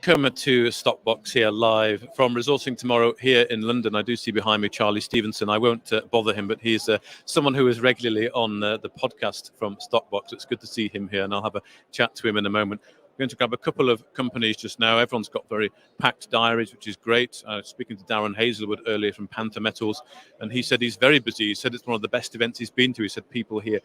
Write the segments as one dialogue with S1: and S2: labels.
S1: Welcome to Stockbox here live from Resourcing Tomorrow here in London. I do see behind me Charlie Stevenson. I won't bother him, but he's someone who is regularly on the podcast from Stockbox. It's good to see him here, and I'll have a chat to him in a moment. We're going to grab a couple of companies just now. Everyone's got very packed diaries, which is great. Speaking to Darren Hazelwood earlier from Panther Metals, and he said he's very busy. He said it's one of the best events he's been to. He said people here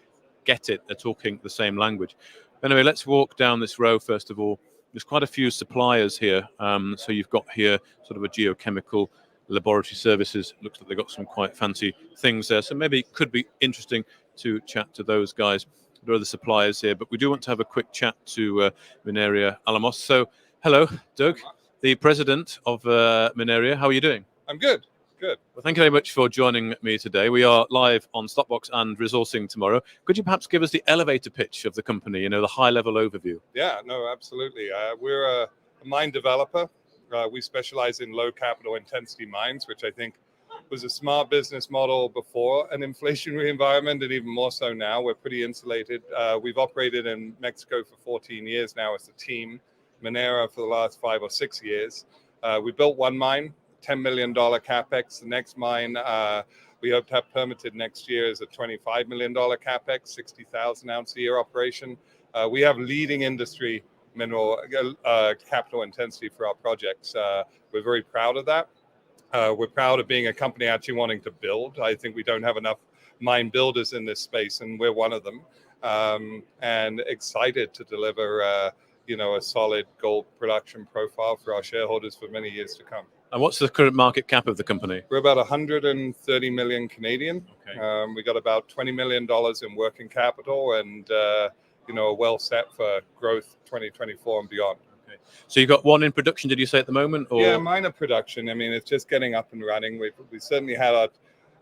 S1: get it. They're talking the same language. Anyway, let's walk down this row first of all. There's quite a few suppliers here. So you've got here sort of a geochemical laboratory services. Looks like they've got some quite fancy things there. So maybe it could be interesting to chat to those guys. There are other suppliers here, but we do want to have a quick chat to Minera Alamos. So hello, Doug, the president of Minera. How are you doing?
S2: I'm good. Good.
S1: Well, thank you very much for joining me today. We are live on Stockbox and Resourcing Tomorrow. Could you perhaps give us the elevator pitch of the company, the high-level overview?
S2: Yeah, no, absolutely. We're a mine developer. We specialize in low capital intensity mines, which I think was a smart business model before an inflationary environment, and even more so now. We're pretty insulated. We've operated in Mexico for 14 years now as a team, Minera for the last 5 or 6 years. We built one mine, $10 million capex. The next mine we hope to have permitted next year is a $25 million capex, 60,000 ounce a year operation. We have leading industry mineral capital intensity for our projects. We're very proud of that. We're proud of being a company actually wanting to build. I think we don't have enough mine builders in this space, and we're one of them. And excited to deliver a solid gold production profile for our shareholders for many years to come.
S1: And what's the current market cap of the company?
S2: We're about 130 million Canadian.
S1: Okay.
S2: We got about $20 million in working capital, and well set for growth 2024 and beyond.
S1: Okay. So you've got one in production, did you say, at the moment? Or?
S2: Yeah, minor production. I mean, it's just getting up and running. We certainly had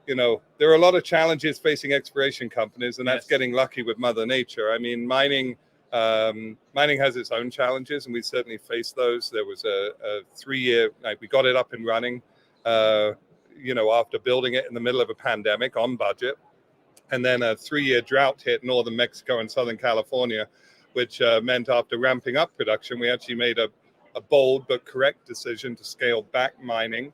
S2: there are a lot of challenges facing exploration companies, and that's getting lucky with Mother Nature. I mean, mining has its own challenges, and we certainly faced those. There was a 3-year, we got it up and running, after building it in the middle of a pandemic on budget. And then a 3-year drought hit northern Mexico and southern California, which meant after ramping up production, we actually made a bold but correct decision to scale back mining,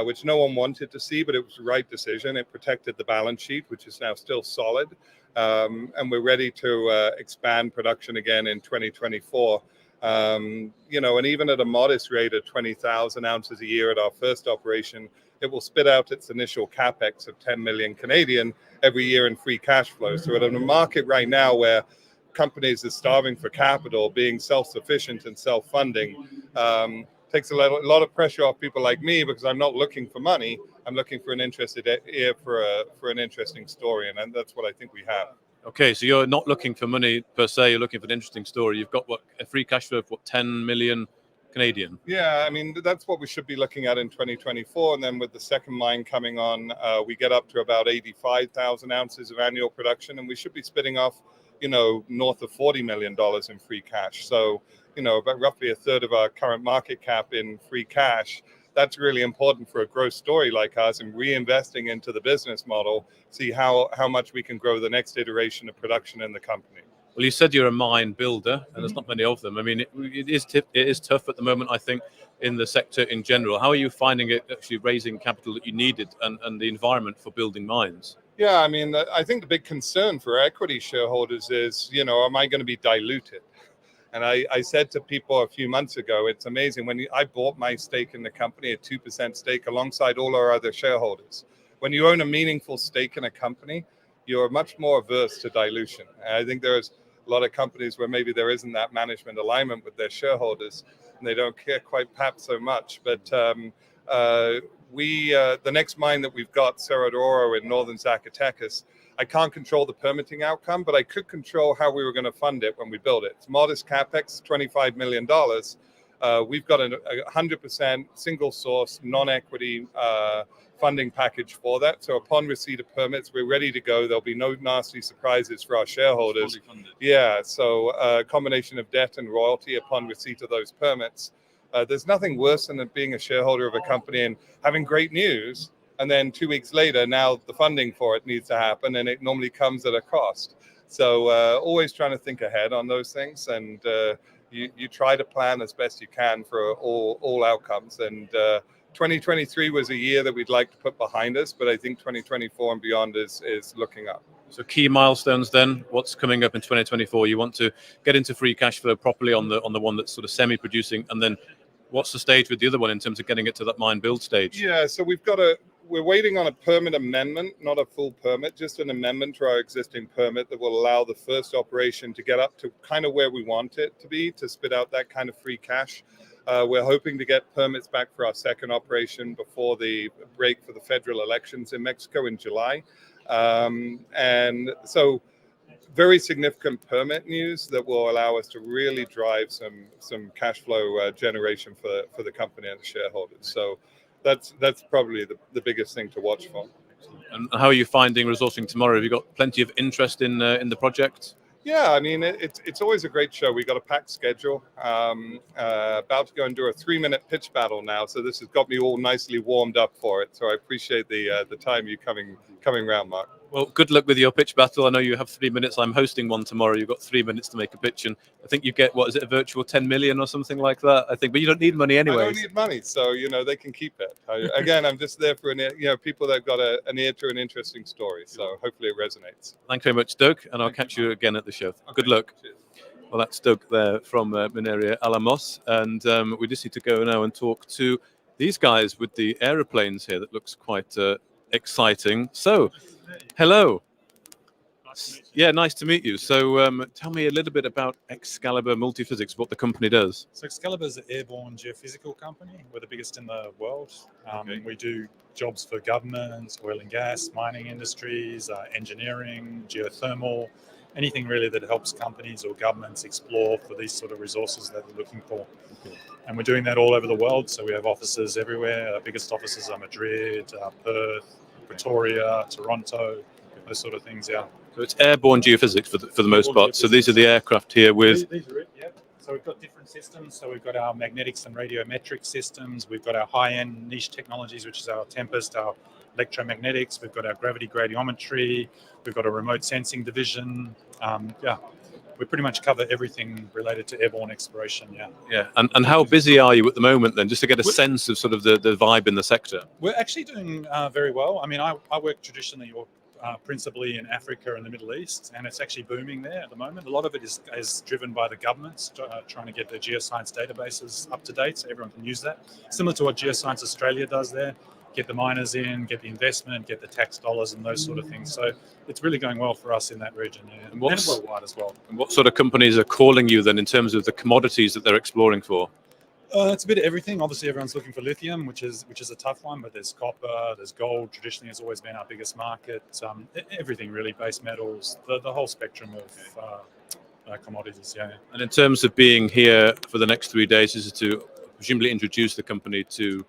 S2: which no one wanted to see, but it was the right decision. It protected the balance sheet, which is now still solid. And we're ready to expand production again in 2024. And even at a modest rate of 20,000 ounces a year at our first operation, it will spit out its initial capex of 10 million Canadian every year in free cash flow. So we're in a market right now where companies are starving for capital, being self-sufficient and self-funding, takes a lot of pressure off people like me, because I'm not looking for money. I'm looking for an interested ear for an interesting story, and that's what I think we have.
S1: Okay, so you're not looking for money per se. You're looking for an interesting story. You've got a free cash flow of 10 million Canadian.
S2: Yeah, I mean, that's what we should be looking at in 2024, and then with the second mine coming on, we get up to about 85,000 ounces of annual production, and we should be spitting off, north of $40 million in free cash. So, about roughly a third of our current market cap in free cash. That's really important for a growth story like us, and reinvesting into the business model, see how much we can grow the next iteration of production in the company.
S1: Well, you said you're a mine builder, and there's not many of them. I mean, it is tough at the moment, I think, in the sector in general. How are you finding it actually raising capital that you needed and the environment for building mines?
S2: Yeah, I mean, I think the big concern for equity shareholders is, am I going to be diluted? And I said to people a few months ago, it's amazing. When I bought my stake in the company, a 2% stake alongside all our other shareholders. When you own a meaningful stake in a company, you're much more averse to dilution. And I think there's a lot of companies where maybe there isn't that management alignment with their shareholders, and they don't care quite perhaps so much. But the next mine that we've got, Cerro de Oro in northern Zacatecas, I can't control the permitting outcome, but I could control how we were going to fund it when we build it. It's modest capex, $25 million. We've got a 100% single source, non-equity funding package for that. So upon receipt of permits, we're ready to go. There'll be no nasty surprises for our shareholders.
S1: Fully funded.
S2: Yeah, so a combination of debt and royalty upon receipt of those permits. There's nothing worse than being a shareholder of a company and having great news, and then 2 weeks later, now the funding for it needs to happen, and it normally comes at a cost. So always trying to think ahead on those things, and you try to plan as best you can for all outcomes. And 2023 was a year that we'd like to put behind us, but I think 2024 and beyond is looking up.
S1: So key milestones then, what's coming up in 2024? You want to get into free cash flow properly on the one that's sort of semi-producing, and then what's the stage with the other one in terms of getting it to that mine build stage?
S2: Yeah, so we're waiting on a permit amendment, not a full permit, just an amendment to our existing permit that will allow the first operation to get up to kind of where we want it to be, to spit out that kind of free cash. We're hoping to get permits back for our second operation before the break for the federal elections in Mexico in July. And so very significant permit news that will allow us to really drive some cash flow generation for the company and the shareholders. So that's probably the biggest thing to watch for.
S1: And how are you finding resourcing tomorrow? Have you got plenty of interest in the project?
S2: Yeah, I mean, it's always a great show. We got a packed schedule. About to go and do a 3-minute pitch battle now, so this has got me all nicely warmed up for it. So I appreciate the time you coming round, Mark.
S1: Well, good luck with your pitch battle. I know you have 3 minutes. I'm hosting one tomorrow. You've got 3 minutes to make a pitch, and I think you get, what is it, a virtual 10 million or something like that? I think, but you don't need money anyway.
S2: I don't need money, so they can keep it. Again, I'm just there for people that got an ear to an interesting story. So hopefully it resonates.
S1: Thanks very much, Doug, and I'll catch you again at the show. Okay. Good luck.
S2: Cheers.
S1: Well, that's Doug there from Minera Alamos, and we just need to go now and talk to these guys with the aeroplanes here. That looks quite exciting. So, hello. Yeah, nice to meet you. So tell me a little bit about Xcalibur Multiphysics, what the company does.
S3: So Xcalibur is an airborne geophysical company. We're the biggest in the world. We do jobs for governments, oil and gas, mining industries, engineering, geothermal, anything really that helps companies or governments explore for these sort of resources that they're looking for. And we're doing that all over the world. So we have offices everywhere. Our biggest offices are Madrid, Perth, Pretoria, Toronto, those sort of things, yeah.
S1: So it's airborne geophysics for the most part. So these are the aircraft here with...
S3: These are it, yeah. So we've got different systems. So we've got our magnetics and radiometric systems. We've got our high-end niche technologies, which is our Tempest, our electromagnetics. We've got our gravity gradiometry. We've got a remote sensing division. We pretty much cover everything related to airborne exploration, yeah.
S1: Yeah, and how busy are you at the moment then, just to get a sense of sort of the vibe in the sector?
S3: We're actually doing very well. I mean, I work traditionally or principally in Africa and the Middle East, and it's actually booming there at the moment. A lot of it is driven by the governments trying to get their geoscience databases up to date so everyone can use that. Similar to what Geoscience Australia does there, get the miners in, get the investment, get the tax dollars and those sort of things. So it's really going well for us in that region, yeah. And worldwide as well.
S1: And what sort of companies are calling you then in terms of the commodities that they're exploring for?
S3: It's a bit of everything. Obviously, everyone's looking for lithium, which is a tough one. But there's copper, there's gold. Traditionally, has always been our biggest market. Everything really, base metals, the whole spectrum of commodities. Yeah. And
S1: in terms of being here for the next 3 days, is to presumably introduce the company to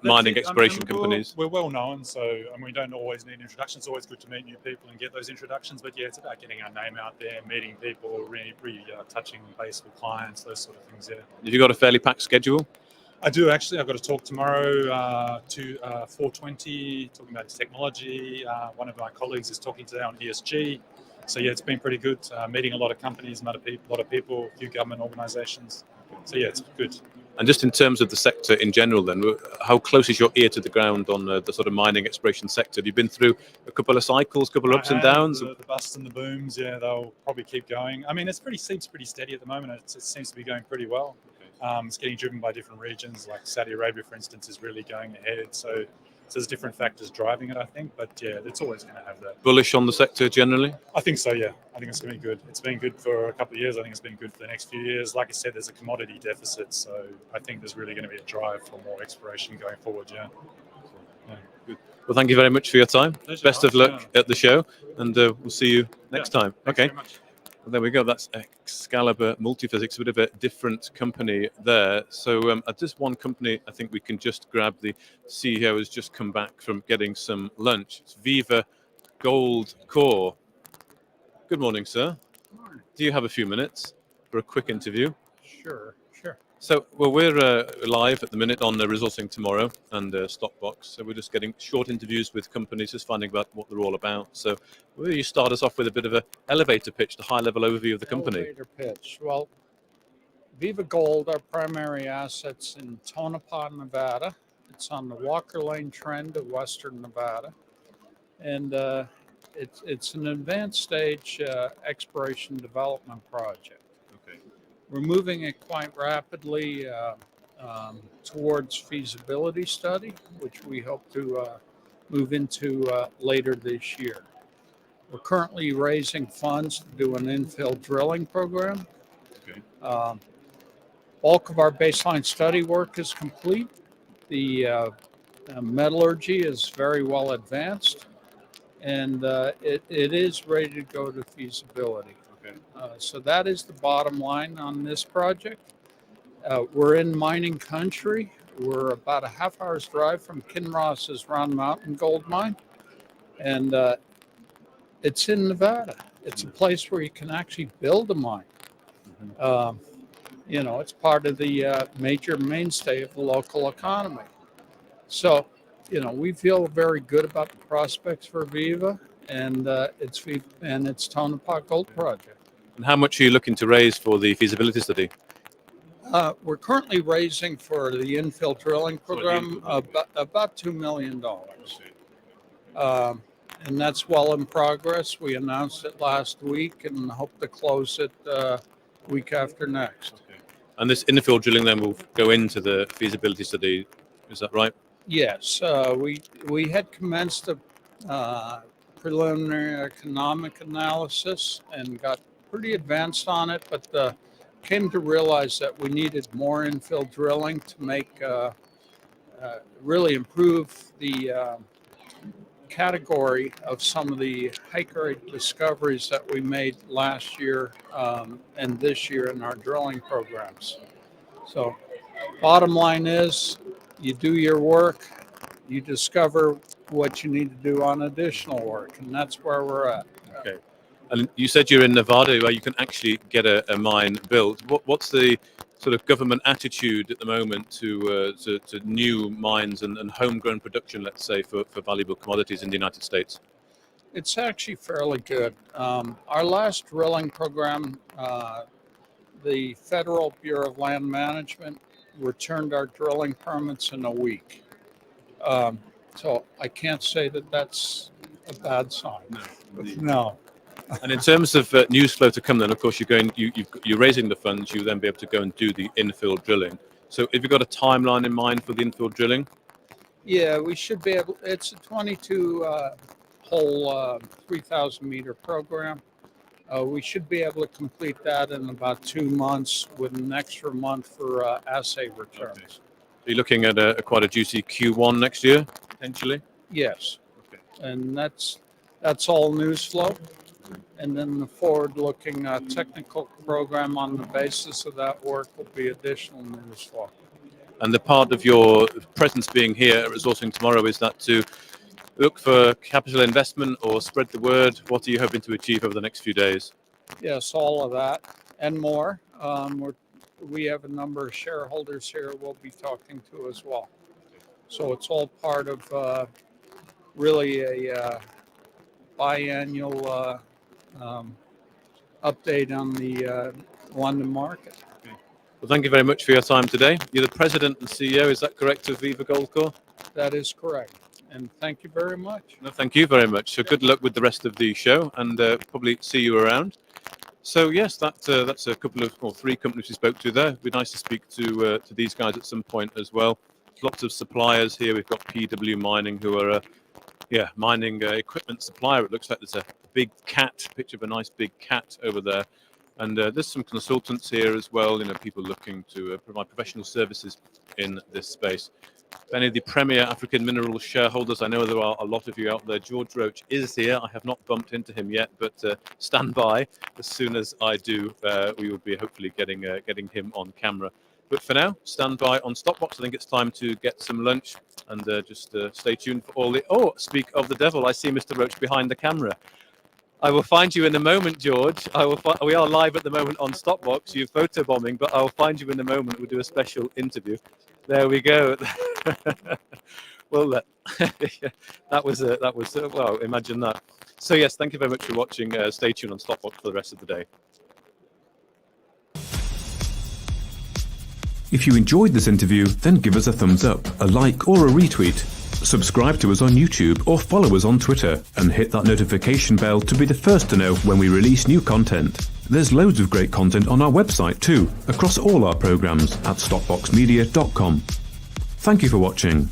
S1: mining exploration companies.
S3: We're well known, so we don't always need introductions. It's always good to meet new people and get those introductions. But yeah, it's about getting our name out there, meeting people, really touching base with clients, those sort of things. Yeah.
S1: Have you got a fairly packed schedule?
S3: I do actually. I've got a talk tomorrow to 4:20, talking about technology. One of my colleagues is talking today on ESG. So yeah, it's been pretty good. Meeting a lot of companies, a lot of people, a few government organisations. So yeah, it's good.
S1: And just in terms of the sector in general then, how close is your ear to the ground on the sort of mining exploration sector? Have you been through a couple of cycles, couple of ups and downs?
S3: The busts and the booms, yeah, they'll probably keep going. I mean, seems pretty steady at the moment. It seems to be going pretty well. It's getting driven by different regions, like Saudi Arabia, for instance, is really going ahead. So there's different factors driving it, I think. But yeah, it's always going to have that.
S1: Bullish on the sector generally?
S3: I think so, yeah. I think it's going to be good. It's been good for a couple of years. I think it's been good for the next few years. Like I said, there's a commodity deficit. So I think there's really going to be a drive for more exploration going forward, yeah.
S1: Good. Well, thank you very much for your time. Pleasure. Best of luck at the show. And we'll see you next time. Okay. Well, there we go. That's Xcalibur Multiphysics, a bit of a different company there. So at this one company, I think we can just grab the CEO has just come back from getting some lunch. It's Viva Gold Core. Good morning, sir.
S4: Good morning.
S1: Do you have a few minutes for a quick interview?
S4: Sure.
S1: So, well, we're live at the minute on Resourcing Tomorrow and Stockbox. So we're just getting short interviews with companies, just finding out what they're all about. So will you start us off with a bit of an elevator pitch, the high-level overview of the company?
S4: Elevator pitch. Well, Viva Gold, our primary assets in Tonopah, Nevada. It's on the Walker Lane Trend of Western Nevada. And it's an advanced stage exploration development project.
S1: Okay.
S4: We're moving it quite rapidly towards feasibility study, which we hope to move into later this year. We're currently raising funds to do an infill drilling program.
S1: Okay.
S4: Bulk of our baseline study work is complete. The metallurgy is very well advanced, and it is ready to go to feasibility.
S1: Okay.
S4: So that is the bottom line on this project. We're in mining country. We're about a half hour's drive from Kinross's Round Mountain gold mine, and it's in Nevada. It's a place where you can actually build a mine. It's part of the major mainstay of the local economy. So, we feel very good about the prospects for Viva and its Tonopah Gold Project.
S1: And how much are you looking to raise for the feasibility study?
S4: We're currently raising for the infill drilling program about $2 million. And that's well in progress. We announced it last week and hope to close it week after next.
S1: Okay. And this infill drilling then will go into the feasibility study, is that right?
S4: Yes, we had commenced a preliminary economic analysis and got pretty advanced on it, but came to realize that we needed more infill drilling to make really improve the category of some of the high-grade discoveries that we made last year and this year in our drilling programs. So bottom line is you do your work, you discover what you need to do on additional work, and that's where we're at.
S1: Okay. And you said you're in Nevada where you can actually get a mine built. What's the sort of government attitude at the moment to new mines and homegrown production, let's say, for valuable commodities in the United States?
S4: It's actually fairly good. Our last drilling program, the Federal Bureau of Land Management returned our drilling permits in a week. So I can't say that that's a bad sign. No.
S1: And in terms of news flow to come, then of course you're raising the funds. You then be able to go and do the infill drilling. So have you got a timeline in mind for the infill drilling?
S4: Yeah, we should be able. It's a 22-hole, 3,000-meter program. We should be able to complete that in about 2 months, with an extra month for assay returns.
S1: Okay. Are you looking at quite a juicy Q1 next year, potentially?
S4: Yes.
S1: Okay.
S4: And that's all news flow. And then the forward-looking technical program on the basis of that work will be additional news flow.
S1: And the part of your presence being here at Resourcing Tomorrow, is that to look for capital investment or spread the word? What are you hoping to achieve over the next few days?
S4: Yes, all of that and more. We have a number of shareholders here we'll be talking to as well. So it's all part of really a biannual update on the London market.
S1: Well, thank you very much for your time today. You're the president and CEO, is that correct, of Viva Gold Corp?
S4: That is correct. And thank you very much.
S1: No, thank you very much. So good luck with the rest of the show, and probably see you around. So yes, that's a couple of, or 3 companies we spoke to there. It'd be nice to speak to these guys at some point as well. Lots of suppliers here. We've got PW Mining, who are mining equipment supplier. It looks like there's a big cat, picture of a nice big cat over there. And there's some consultants here as well, people looking to provide professional services in this space. Any of the premier African minerals shareholders, I know there are a lot of you out there. George Roach is here. I have not bumped into him yet, but stand by. As soon as I do, we will be hopefully getting him on camera. But for now, stand by on Stopbox. I think it's time to get some lunch, and just stay tuned for all the... Oh, speak of the devil, I see Mr. Roach behind the camera. I will find you in a moment, George. We are live at the moment on Stopbox. You're photobombing, but I will find you in a moment. We'll do a special interview. There we go. Well, that was well, imagine that. So yes, thank you very much for watching. Stay tuned on Stopbox for the rest of the day.
S5: If you enjoyed this interview, then give us a thumbs up, a like or a retweet. Subscribe to us on YouTube or follow us on Twitter and hit that notification bell to be the first to know when we release new content. There's loads of great content on our website too, across all our programs at stopboxmedia.com. Thank you for watching.